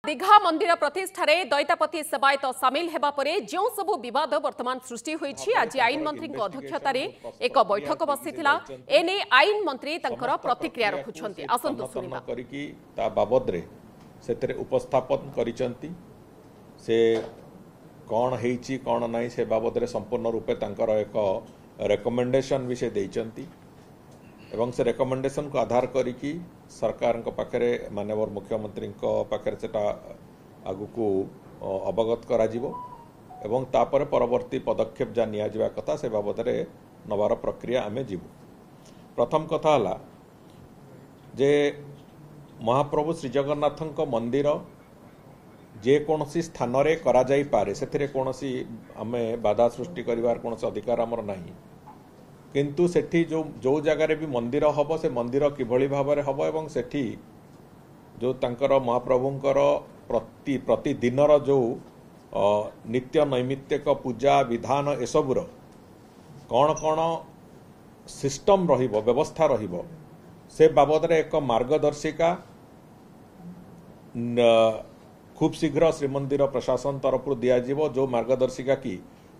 दीघा मंदिर प्रतिष्ठारे दैतापति सेवायत सामिल हेबा परे जो सबु विवाद वर्तमान सृष्टि होईछि आज आईन मंत्री अध्यक्षतार एक बैठक बसिथिला एने आईन मंत्री तंकर प्रतिक्रिया रखुछंती आसंतु सुनिबा करिकि ता बाबद रे सेतरे उपस्थापन करिसंती से कोन हेछि कोन नाही से बाबद रे संपूर्ण रूपे तंकर एक रेकमेंडेशन भी से देइचंती एवं से रेकमेंडेशन को आधार करिकि सरकार पाखे माननीय मुख्यमंत्री पाखे सेटा आगु को अवगत करा जिवो एवं तापर परवर्ती पदक्षेप जा निया जिवा कथा से बाबद रे नवार प्रक्रिया आमे जीवु। प्रथम कथा हला जे महाप्रभु श्री जगन्नाथଙ୍କ मंदिर जे कोनसी स्थान रे करा जाई पारे सेथिरे कोनसी आमे बाधा सृष्टि करिवार कोनसी अधिकार हमर नाही किंतु सेठी जो जगार भी मंदिर हम से मंदिर किभली भाव में हम एवं सेठी जो तांकर महाप्रभुंकर प्रतिदिनर जो नित्य नैमित्तिक पूजा विधान एसबुर कौन कौन सिस्टम रहिबो व्यवस्था रहिबो से बाबद रे एक मार्गदर्शिका खूब शीघ्र श्रीमंदिर प्रशासन तरफ दियाजिवो जो मार्गदर्शिका की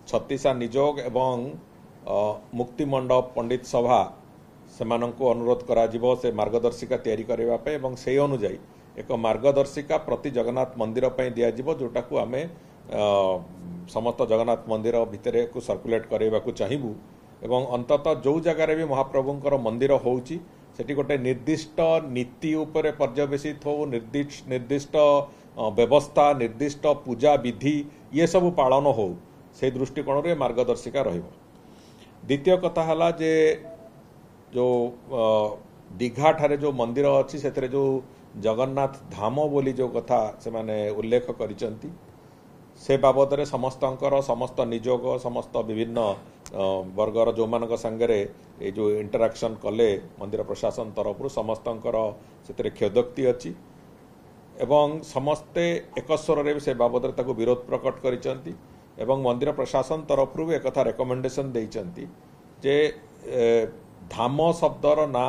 छत्तीसा निजोग एवं मुक्ति मंडप पंडित सभा सेमानंको अनुरोध करा जिवो से मार्गदर्शिका तैयारी करबा पे एवं से अनुसार एक मार्गदर्शिका प्रति जगन्नाथ मंदिर पे दिया जिवो जोटा को आमे समस्त जगन्नाथ मंदिर भितरे को सर्कुलेट करबा को चाहिबू एवं अंततः जो जगार भी महाप्रभुंकर मंदिर होउची सेठी गोटे निर्दिष्ट नीति उपरे पर्यवेसित हो निर्दिष्ट व्यवस्था निर्दिष्ट पूजा विधि ये सब पालन हो से दृष्टिकोण रे मार्गदर्शिका रहिबो। द्वितीय कथा हला जे जो दीघा ठारे जो मंदिर अच्छी से जो जगन्नाथ धाम बोली जो कथा से माने उल्लेख करिसंती से बाबद रे समस्त निजोग समस्त विभिन्न वर्गर जो मानक संगरे ए जो इंटरैक्शन कले मंदिर प्रशासन तरफ समस्तंकर सेतरे खेदोक्ति अछि एवं समस्ते एक स्वर रे से बाबद रे ताको विरोध प्रकट करिसंती एवं मंदिर प्रशासन तरफ एक कथा रेकमेंडेशन देइचंती जे धाम शब्दर ना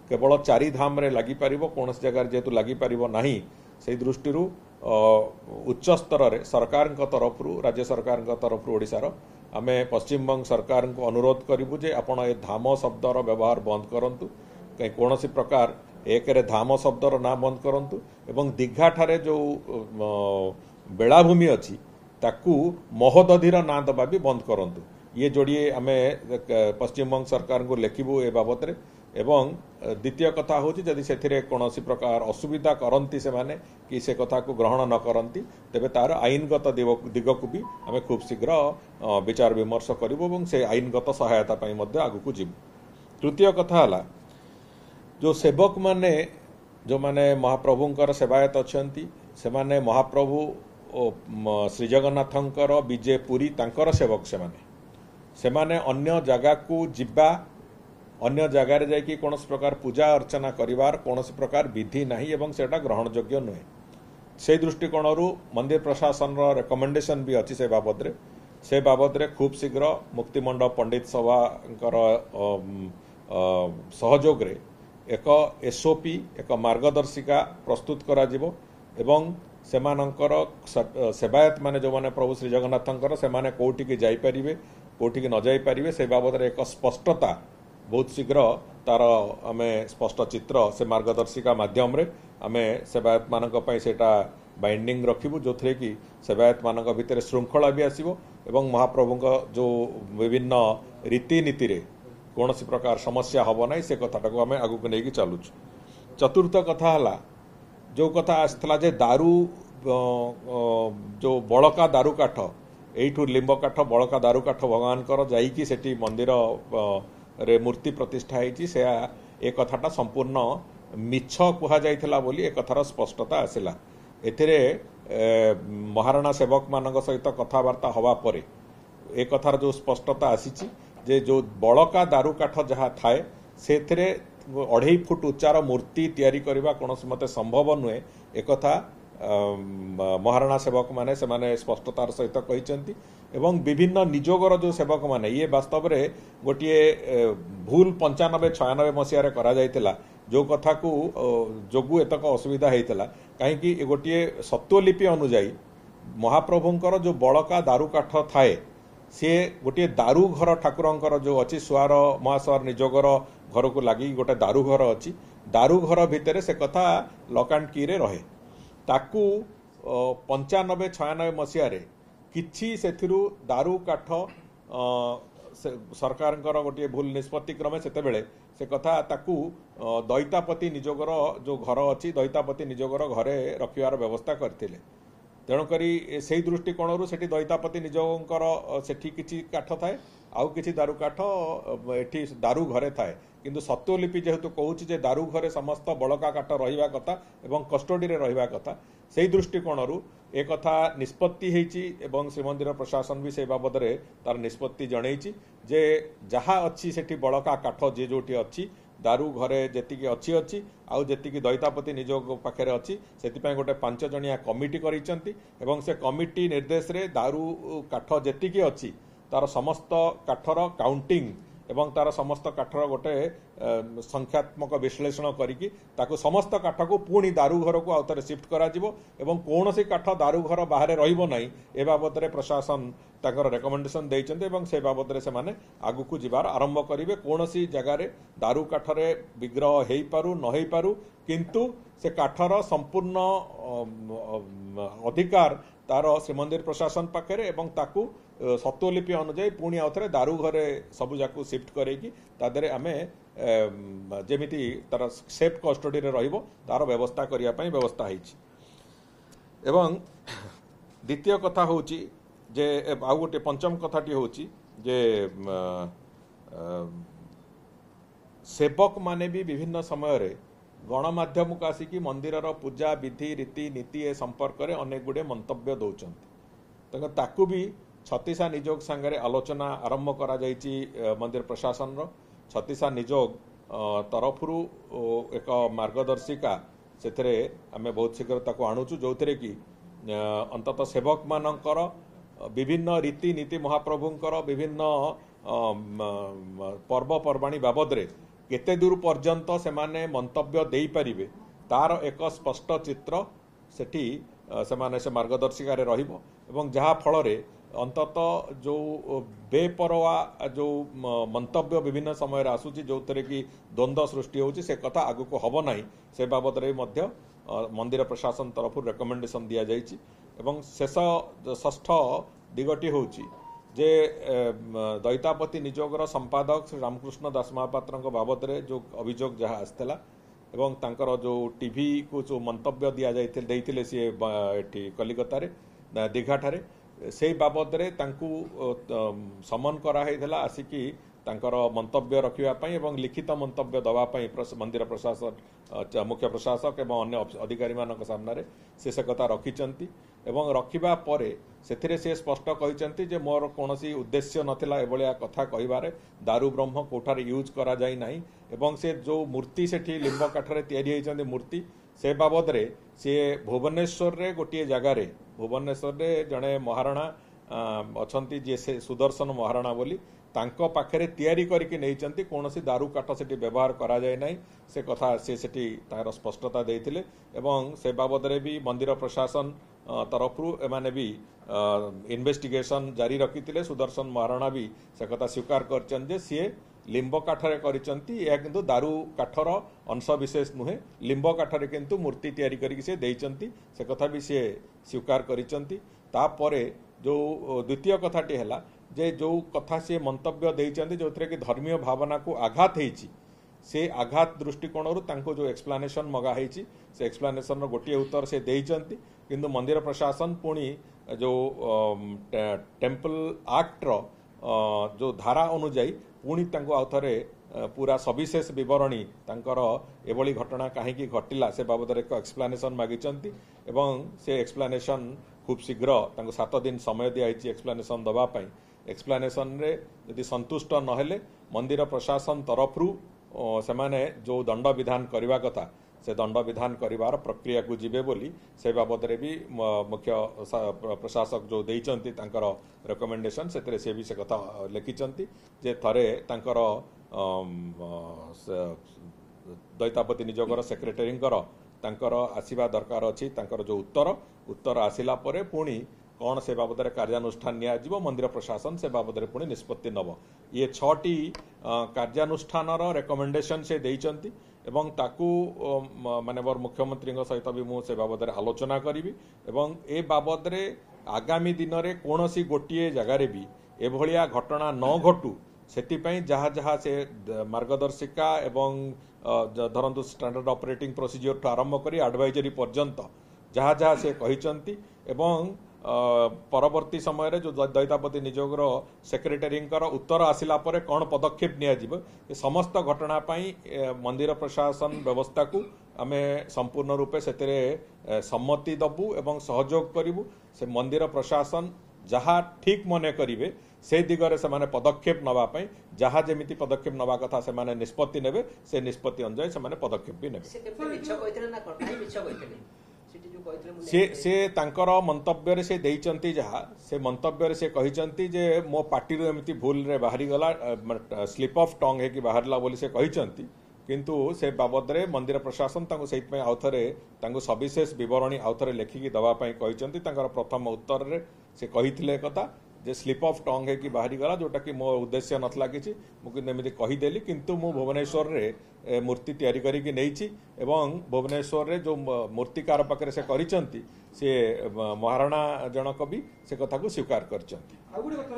केवल चारि धाम रे लागि परिबो कोनस जगह जेतु लागि परिबो नाही से दृष्टि उच्च स्तर रे सरकार तरफ राज्य सरकार तरफ ओडिशार आमे पश्चिम बंग सरकार को अनुरोध करिबु जे आपण ए धाम शब्दर व्यवहार बंद करंतु कहीं कोनसी प्रकार एक रे धाम शब्दर ना बंद करंतु एवं दीघा ठारे जो बेलाभूमि अछि ताकू महोदधिर ना दबा भी बंद करंतु ये जोड़िए आमे पश्चिम बंग सरकार को लिखिबू ए बाबद रे एवं द्वितीय कथा होची जदि सेथिरे कोनोसी प्रकार असुविधा करंती से माने कि से कथा को ग्रहण न करंती तेबे तार आईनगत दिग को भी आमे खूब शीघ्र विचार विमर्श करिबो एवं से आईनगत सहायता पई मध्ये आगु को जिबु। तृतीय कथा हला जो सेवक माने जो माने महाप्रभुंकर सेवायत अछंती से माने महाप्रभु श्री जगन्नाथंकर विजय पुरी तांकर सेवक से माने अन्य जगह को जिबा अन्य जगार जाकि कौन प्रकार पूजा अर्चना करिवार कौन प्रकार विधि नहीं एवं सेटा ग्रहण योग्य नुहे से दृष्टिकोण मंदिर प्रशासन रेकमेंडेशन भी अच्छी से बाबद रे खूब शीघ्र मुक्ति मंडप पंडित सभा सहयोग रे एक एसओपी एक मार्गदर्शिका प्रस्तुत करा जिवो एवं सेमानंकर सेवायत माने जो माने प्रभु श्री जगन्नाथंकर से माने कोठी की जाई परिबे कोठी की न जाई परिबे से बाबद रे एक स्पष्टता बहुत शीघ्र तार आमे स्पष्ट चित्र से मार्गदर्शिका माध्यम रे आमे सेवायत मानक पई सेटा बाइंडिंग रखिबु जो थे कि सेवायत मानक भितर श्रृंखला भी आसीबो एवं महाप्रभुंक जो विभिन्न रीतिनीति रे कौनसी प्रकार समस्या हबो नै से कथाटा को आमे आगु को नेकी चलुछु। चतुर्थ कथा हला जो कथा आसला जे दारू जो बड़का दारू काठ एठू लिंब काठ बड़का दारू काठ भगवान जाइकी सेठी मंदिर रे मूर्ति प्रतिष्ठा होती से एक कथाटा संपूर्ण मिछ कुहा जाइथिला बोली एक कथार स्पष्टता आसिला एथिरे महाराणा सेवक मानक सहित कथबार्ता हवा परे एक कथार जो स्पष्टता आसीची जे जो बड़का दारू काठ जहाँ थाए सेथिरे 2.5 फुट उच्चार मूर्ति तैयारी करबा कोनोसी मते संभव नुहे एक कथा महाराणा सेवक माने से माने स्पष्टतार सहित कहिसंती एवं विभिन्न निजोगर जो सेवक माने ये वास्तव रे गोटे भूल 95-96 मसीह करा जाइतिला जो कथा को जोगु एतक असुविधा होता कहीं गोटे सत्वलिपि अनुजाई महाप्रभुंकर जो बड़का दारू काठ थाए सी गोटे दारू घर ठाकुरंकर जो अच्छी सुआर महासुआर निजोगर घर को लगी गोटे दारू घर अच्छी दारू घर भितर से कथा लक एंड की रे रहे ताकू 95-96 मसीह किछि सेथिरु दारू काठ सरकार गोटे भूल निष्पत्ति क्रमे से कथा ताकू दैतापति निजोगर जो घर अच्छी दैतापति निजोगर घरे रखिवार व्यवस्था करथिले तेणुकरी से दृष्टिकोण से दैतापति निजोगर सेठी किछि काठ थाए आउ किछि दारू काठ एठी दारू घरे थाए किंतु सत्वलिपि जेहेतु कहूँ जे दारू घरे समस्त बड़का काठ रहिबा कथा एवं कस्टडी रे रहिबा कथा से दृष्टिकोण एक कथा निष्पत्ति हेची एवं श्रीमंदिर प्रशासन भी से बाबद रे तार निष्पत्ति जनईची जे जहा अच्छी सेठी बड़का काठ जे जोटी अच्छी दारू घरे जेतिकी अच्छी अच्छी आउ जेतिकी दैतापति निजोग पाखे अच्छी से गोटे 5 जणिया कमिटी करिसेंती एवं से कमिटी निर्देश रे दारू काठ जेतिकी अच्छी तार समस्त काठर काउंटिंग एवं तार समस्त काठर गोटे संख्यात्मक विश्लेषण करिकी ताकू समस्त काठ को पुणी दारू घर को आउथरे शिफ्ट करा जिवो एवं कोनोसी काठ दारू घर बाहर रहिबो नाही ए बाबद रे प्रशासन ताकर रेकमेंडेशन देइचंते एवं से बाबद रे से माने आगु को जिबार आरंभ करिवे कोनोसी जगह रे दारू काठरे विग्रह हेई पारु न हेई पारु किंतु से काठर संपूर्ण अधिकार तार श्रीमंदिर प्रशासन पाखे एवं ताकू सत्वलिपि अनुजाई पुणी आउथरे दारू घरे सबु जाकू शिफ्ट करेकी तादरे आमे जेमिति तार सेफ कस्टडी रे रहिबो तार व्यवस्था करिया पई व्यवस्था हेछि एवं द्वितीय कथा होछि जे आउ गोटे पंचम कथाटी होछि जे सेवक माने भी विभिन्न समय रे गणमाध्यम को आसिकी मंदिर पूजा विधि रीति नीति ए संपर्क में अनेक गुड़े मंतव्य दौरान ताकू भी छत्तीसा निजोग सांगे आलोचना आरंभ करा जाइछि मंदिर प्रशासन छत्तीसा निजोग तरफरु एक मार्गदर्शिका से आम बहुत शीघ्र ताको आणुचु जो थे कि अंततः सेवक मानकर विभिन्न रीति नीति महाप्रभुंकर विभिन्न पर्वपर्वाणी बाबद रे केते दूर पर्यंत से माने मंतव्य दे पारिबे तार एक स्पष्ट चित्र सेठी से माने से मार्गदर्शिका रे रहिबो एवं जहा फल रे अंततः जो बेपरवा जो मंतव्य विभिन्न समय आसूची जो थे कि द्वंद्व सृष्टि होची से कथा आगु को हबो नाही से बाबद रे मध्य मंदिर प्रशासन तरफ रेकमेंडेशन दिया जाइछि एवं शेष षष्ठ दिगटी होची जे दैतापति निजोगर संपादक श्री रामकृष्ण दास महापात्र बाबद रे जो अभियोग जहाँ आसला एवं तांकर जो टीवी को जो मंतव्य दि जाइए सी कलिकता रे दीघा ठारे से बाबद रे तांकु समन कराइला आसिकी तांकर मंतव्य रखापी एवं लिखित मंतव्य दवापाई मंदिर प्रशासन मुख्य प्रशासक एवं अन्य अधिकारी मान सामने से कथा रखिंट एवं रखा परे से स्पष्ट कहते जे मोर कौन उद्देश्य नथिला एभलिया कथा कहिबारे दारू ब्रह्म कोठार यूज करा जाई नाही एवं से जो मूर्ति सेठी लिंब काठरे तैयारी होइचंदी मूर्ति से बाबद रे से भुवनेश्वर रे गोटे जगार रे भुवनेश्वर रे जड़े महाराणा अछंती जे से सुदर्शन महाराणा बोली तांको पाखरे तैयारी करके नैचंती कौनसी दारू काठ सेठी व्यवहार करा जाए नहीं से कथा से सेठी तार स्पष्टता देइथिले एवं से बाबद रे भी मंदिर प्रशासन तरफरु एमाने भी इन्वेस्टिगेशन जारी रखिथिले सुदर्शन महाराणा भी से कथा स्वीकार करचन जे सी लिंब काठरे करिसंती या किंतु दारू काठर अंश विशेष नुहे लिंब काठरे किंतु मूर्ति तैयारी करके से देइचंती से कथा भी से स्वीकार करिसंती तापरे जो द्वितीय कथाटी हैला जे जो कथा से मंतव्य देइचंती जो थे कि धर्मीय भावना को आघात हेची से आघात दृष्टिकोण जो एक्सप्लानेशन मगा हेची से एक्सप्लानेशन रो गोटे उत्तर से देइचंती किंतु मंदिर प्रशासन पुणी जो टेम्पल एक्ट रो जो धारा अनुजाई पुणी तांको आउथरे पूरा सविशेष विवरणी तांकर एभली घटना कहीं घटिला से बाबद एक एक्सप्लानेशन मागिचंती एवं से एक्सप्लानेशन खूब शीघ्र तांको 7 दिन समय दिया एक्सप्लानेशन दबा पाई एक्सप्लानेशन रे यदि संतुष्ट नहेले मंदिर प्रशासन तरफरु से माने जो दंड विधान करवा कथा से दंड विधान करिवार प्रक्रिया को जिबे बोली से बाबद रे भी मुख्य प्रशासक जो देइचंती तांकर रेकमेंडेशन से भी से कथा लिखिचंती जे थरे तांकर दैतापति निजोगर सेक्रेटरींकर तांकर आसीबा दरकार अछि तांकर जो उत्तर आसिला परे पुणी कौन से बाबद कार्यानुष्ठान नियाजिबो मंदिर प्रशासन से बाबद पुणी निष्पत्ति नब ये 6टी कार्यानुष्ठान रेकमेंडेशन से देइचंती एवं ताकू माननीय मुख्यमंत्री सहित भी मु से बाबद आलोचना करी एवं ए बाबद आगामी दिन में कौन सी गोटे जगार भी एभलिया घटना न घटू से जहाँ जहाँ से मार्गदर्शिका एवं धरतु स्टैंडर्ड ऑपरेटिंग प्रोसीजर ठू आरंभ कर एडवाइजरी पर्यंत जहाँ जहाँ से कहिचंती एवं परवर्ती समय जो दैतापति निजोगर सेक्रेटरींकर उत्तर आसिला परे कौन पदक्षेप नियाजिबो ए समस्त घटना पाई मंदिर प्रशासन व्यवस्था को आमे संपूर्ण रूपे सेतेरे सम्मति दबु एवं सहयोग करिबु से मंदिर प्रशासन जहाँ ठीक मने करिवे से दिगरे से माने पदक्षेप नवा पाई जहाँ जेमिति पदक्षेप नवा कथा से माने निष्पत्ति नेबे से निष्पत्ति अनुसार से माने पदक्षेप भी नेबे से तांकर मंतव्य से देइचंती जहाँ से मंतव्य से कहिचंती जे मो पार्टी रो एमिति भूल रे बाहरी गला स्लिप ऑफ टंग है कि बाहरला बोली से कहिचंती किंतु से बाबद रे मंदिर प्रशासन तांको सहित में आउथरे तांको सविशेष विवरणी आउथरे लेखिकी दवा पई कहिचंती तांकर प्रथम उत्तर रे से कहिथिले कथा जे स्लिप ऑफ टंग है कि बाहरी गला जोटा कि मो उद्देश्य नथला किछि मुकिन एमिति कहिदेली किंतु मु भुवनेश्वर रे मूर्ति तैयारी करिकि नेइछि एवं भुवनेश्वर रे जो मूर्तिकार पाखरे से करिचंती से महाराणा जनक भी से कथा को स्वीकार करचंती आ गुडे कथा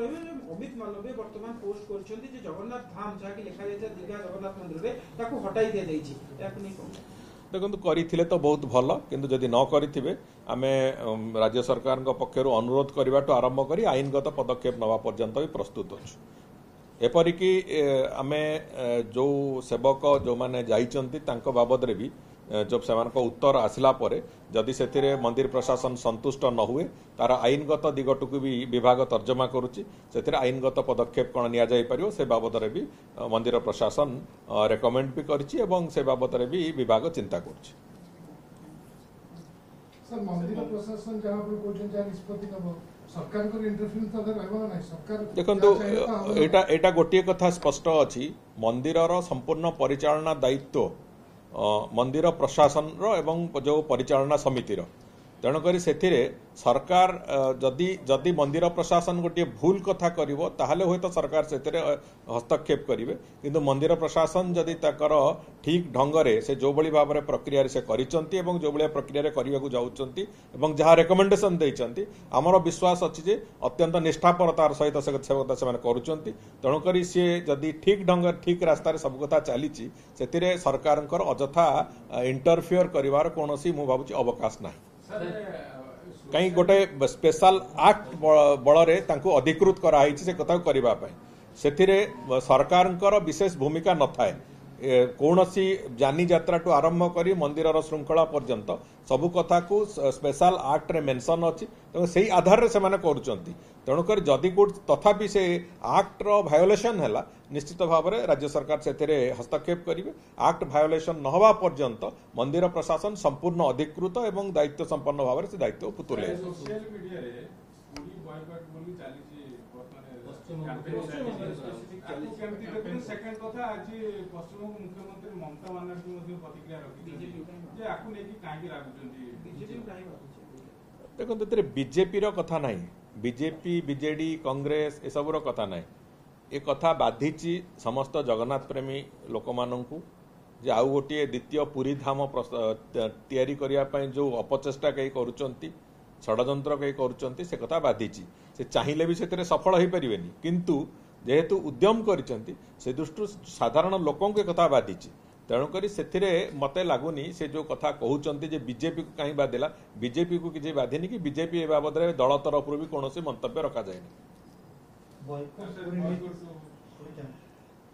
अमित मालवीय वर्तमान पोस्ट करचंती जे जगन्नाथ धाम जाकी लिखा जाय दीघा जगन्नाथ मंदिर रे ताको हटाई दिया जायछि याक नै कोन देखो करिथिले तो बहुत भल किंतु जदि न करिथिबे आमे राज्य सरकार पक्षर अनुरोध करवाटू आरंभ करी आईनगत पदक्षेप नवा पर्यंत भी प्रस्तुत अच्छु एपरिकी आमे जो सेवक जो माने जाइचंती तांको बाबद रे भी जब से उत्तर आसला परे जदि से मंदिर प्रशासन संतुष्ट न हुए तार आईनगत दिगटू भी विभाग तर्जमा करुच्ची से आईनगत पदक्षेप कौन नि जापर से बाबद भी मंदिर प्रशासन रेकमेंड भी करिछि एवं से बाबद भी विभाग चिंता करुच्ची सर मंदिर प्रशासन जहां पर कोजन जा निष्पत्ति नबो सरकार को इंटरफेरेंस तो रहबो नै सरकार देखंतु एटा गोटिए कथा स्पष्ट अछि मंदिरर संपूर्ण परिचालना दायित्व मंदिर प्रशासन एवं जो परिचालना समितिर तेणुक से सरकार जदि मंदिर प्रशासन गोटे भूल कथा करिवो ताहले होय तो सरकार से हस्तक्षेप करिवे किंतु मंदिर प्रशासन जदि ताकर ठीक ढंगरे से जो बड़ी भाव प्रक्रिया से करिचंती एवं जो बड़ी प्रक्रिया करने को जाउचंती एवं जहाँ रेकमेंडेशन देइचंती आमर विश्वास अछि जे अत्यंत निष्ठापरतार सहित से करुचंती तेणुक सी जदि ठीक ढंग ठीक रास्तार सब कथा चली से सरकार अजथा इंटरफियर करिवार कोनोसी मु भाबुची अवकाश नाही कहीं गोटे स्पेशल एक्ट बल अधिकृत कराई से कथा करने से सरकार विशेष भूमिका न थाए कौन सी जानी यात्रा टू आरंभ करी मंदिर श्रृंखला पर्यंत सबु कथा को स्पेशल एक्ट रे मेंशन अछि तो सही आधार रे से माने करूचंती तेणुक जदि तथापि से एक्ट रो वायोलेशन हैला निश्चित भाव में राज्य सरकार से हस्तक्षेप करेंगे एक्ट वायोलेशन न हवा पर्यंत मंदिर प्रशासन संपूर्ण अधिकृत एवं दायित्व संपन्न भाव में से दायित्व तुले सेकंड कथा आज पश्चिम मुख्यमंत्री ममता बनर्जी मध्ये प्रतिक्रिया रखिଛନ୍ତି जे आकु नेकी काहे लागुଛନ୍ତି बीजेपी काहे लागुଛନ୍ତି देखो तेरे बीजेपी रो कथा नाही बीजेपी बीजेडी कांग्रेस ए सब रो कथा नाही ए कथा बाधिची समस्त जगन्नाथ प्रेमी लोक माननकु जे आउ गोटे द्वितीय पुरी धाम तैयारी करिया पई जो अपचेष्टा कई करूचंती षडयंत्र कई करूचंती से कथा बाधिची से चाहिए भी से सफल हो पारिबेनी किंतु जेहेतु उद्यम करिचंती से दृष्टि साधारण लोकों के कथा बाधिची तेणुक से मते लगुनि से जो कथा कहते जे बीजेपी को कहीं बाधिला बीजेपी को किसी बाधिनी कि बीजेपी ए बाबद दल तरफ भी कौन मंतव्य रखा जाए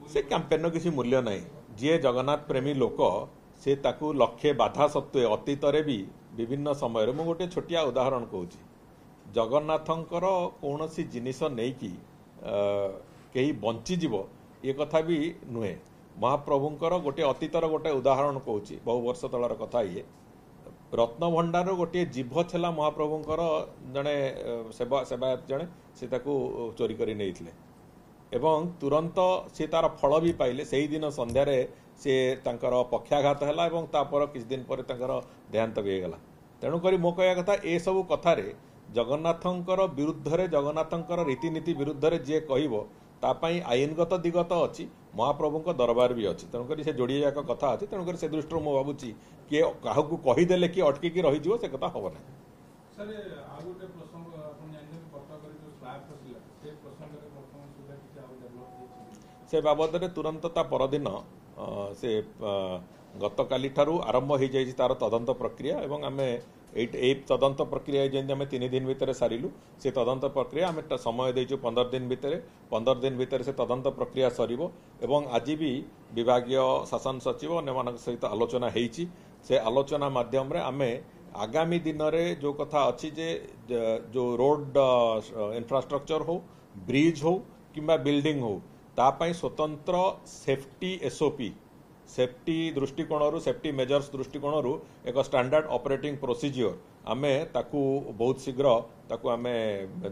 से कैंपेन किसी मूल्य ना जी जगन्नाथ प्रेमी लोक से ताकू लक्ष्य बाधा सत्वे अतीत भी विभिन्न समय मु गोटे छोटिया उदाहरण कहूँ जगन्नाथंकर कौन सी जिनिस नहीं कि कहीं बंचीजीव ये कथा भी नुहे महाप्रभुंकर गोटे अतीतर गोटे उदाहरण कहूँ बहु वर्ष तलर कथा ये रत्नभंडार गोटे जीभ छेला महाप्रभुंकर जड़े सेवायत जड़े से चोरी कर नहीं एवं तुरंत सी तार फल भी पाइले से ही दिन संध्यारे सी पक्षाघात है और तापर किसी दिन पर देहांत भी होगा। तेणुक मो कह कथा ए सब कथार जगन्नाथंकर विरुद्ध रे जगन्नाथंकर रीतिनीति विरुद्ध रे जे कहबो तापाई आईनगत दिगत अच्छी महाप्रभु दरबार भी अच्छी। तेणुक से जोड़े जाक कथा अच्छी। तेणुक से दृष्टि मैं भावुची किए क्या कहीदेले किए अटकिकी रही से कथा हम ना। से बाबद तुरंत ता परदिन से गत काली ठारू आरंभ हो जाए तार तदंत प्रक्रिया एवं आम तदंत प्रक्रिया जमी आम 3 दिन भितर सारू से तदंत प्रक्रिया आम समय देचु 15 दिन भितर 15 दिन भितर से तदंत प्रक्रिया सरिबो एवं आज भी विभागीय शासन सचिव अन्य सहित आलोचना होईची। से आलोचना माध्यम रे आम आगामी दिन में जो कथा अच्छी जे जो रोड इंफ्रास्ट्रक्चर हो ब्रिज हो किंबा बिल्डिंग हो तापाई स्वतंत्र सेफ्टी एसओपी सेफ्टी दृष्टिकोण सेफ्टी मेजर्स दृष्टिकोण एक स्टैंडर्ड ऑपरेटिंग प्रोसीजर आमे ताकू बहुत शीघ्र ताकू आमे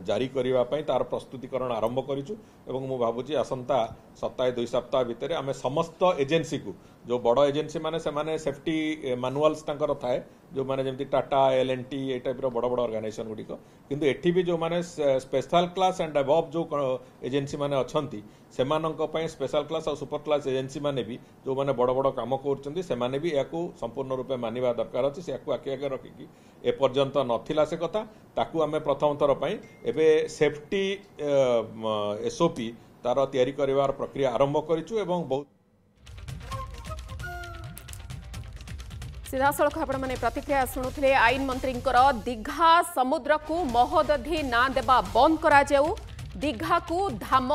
जारी करने तार प्रस्तुतिकरण आरंभ करूँ एवं मु भावुची आसंता सप्ताह 2 सप्ताह भितर आमे समस्त एजेंसी को जो बड़ एजेंसी माने से माने सेफ्टी मैनुअल्स तांकर थाए जो माने जेमती टाटा एल&टी ए टाइप बड़ बड़ ऑर्गेनाइजेशन गुड़िक किंतु एठी भी जो माने स्पेशल क्लास एंड अबव जो एजेंसी माने अछंती सेमानंक पय स्पेशल क्लास और सुपर क्लास एजेंसी माने भी जो माने बड़ बड़ काम करछंती से माने भी याकू संपूर्ण रूपे मानिबा दरकार अछि। से याकू आके आगे रखिकी ए पर्यंत नथिला से कथा ताकू आमे प्रथम थर पय एबे सेफ्टी एसओपी तार तैयारी करिवार प्रक्रिया आरंभ करिछु एवं बहुत सीधा सड़क आपण माने प्रतिक्रिया शुणुथिले। आईन मंत्री दीघा समुद्र को महोदधि ना देबा बंद करा जाऊ दीघा को धाम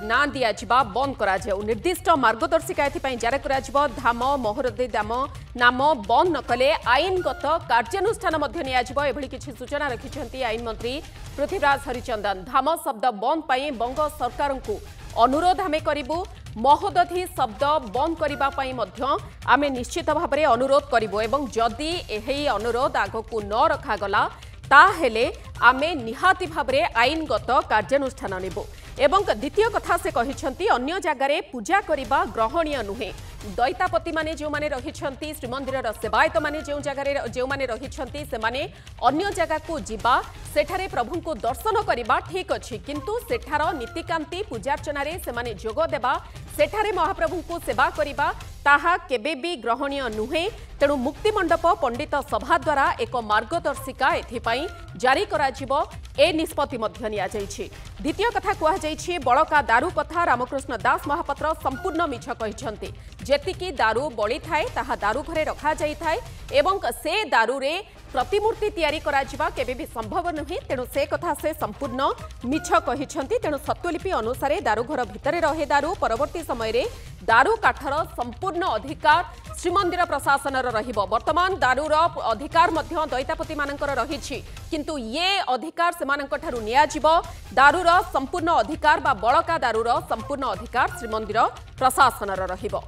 ना दिया जिबा बंद करा जाऊ निर्दिष्ट मार्गदर्शिका एथि जारी करा जिबो धाम महोदधि दाम नाम बंद न कले आईनगत कार्यानुष्ठान मध्य निया जिबो एभली किछि सूचना रखिछंती आईन मंत्री पृथ्वीराज हरिचंदन। धाम शब्द बंद पई बंग सरकार को अनुरोध आमे करिबु महोदधि शब्द बंद करिबा पई मध्य आमे निश्चित भाव में अनुरोध करिबु एवं जदि एही अनुरोध आगकू न रखा गला ताहेले आमे निहाती भाव में आईनगत कार्यानुष्ठान नेबु। एवं द्वितीय कथा से कहिछंती अन्य जगार पूजा करिबा ग्रहणीय नुहे दैतापति माने जो माने रहिछंती श्रीमंदिर सेवायत माने जो जगार जो माने रहिछंती से माने अन्य जगह को जिबा सेठारे प्रभु को दर्शन करिबा ठीक अछि किंतु सेठार नीतिकांति पूजार्चना रे से माने जोग देबा सेठारे महाप्रभु को सेवा करिबा ताहा केबे भी ग्रहणीय नुहे। तेणु मुक्तिमंडप पंडित सभा द्वारा एक मार्गदर्शिका एथिपाई जारी करा जिवो ए निष्पत्ति मध्य निया जाइछि। द्वितीय कथा कुआ जाइछि बळका दारू कथा रामकृष्ण दास महापात्र संपूर्ण मिछ कहिछंती जेतिकी दारू बळी थाए ताहा दारू घरे रखा जाई थाए एवं से दारू रे प्रतिमूर्ति तैयारी करा जिबा केबे भी संभव नुहे। तेणु से कथा से संपूर्ण मिछ कहिछंती। तेणु सत्यलिपि अनुसार दारू घर भितरे रहे दारू परवर्ती समय रे दारू काठर संपूर्ण अधिकार श्रीमंदिर प्रशासन रहिबो। वर्तमान दारूर अधिकार मध्य दैतापति मानकर रहिछि किंतु ये अधिकार सेमानक ठारु निया जिवो दारूर संपूर्ण अधिकार बा बळका दारूर संपूर्ण अधिकार श्रीमंदिर प्रशासन रहिबो।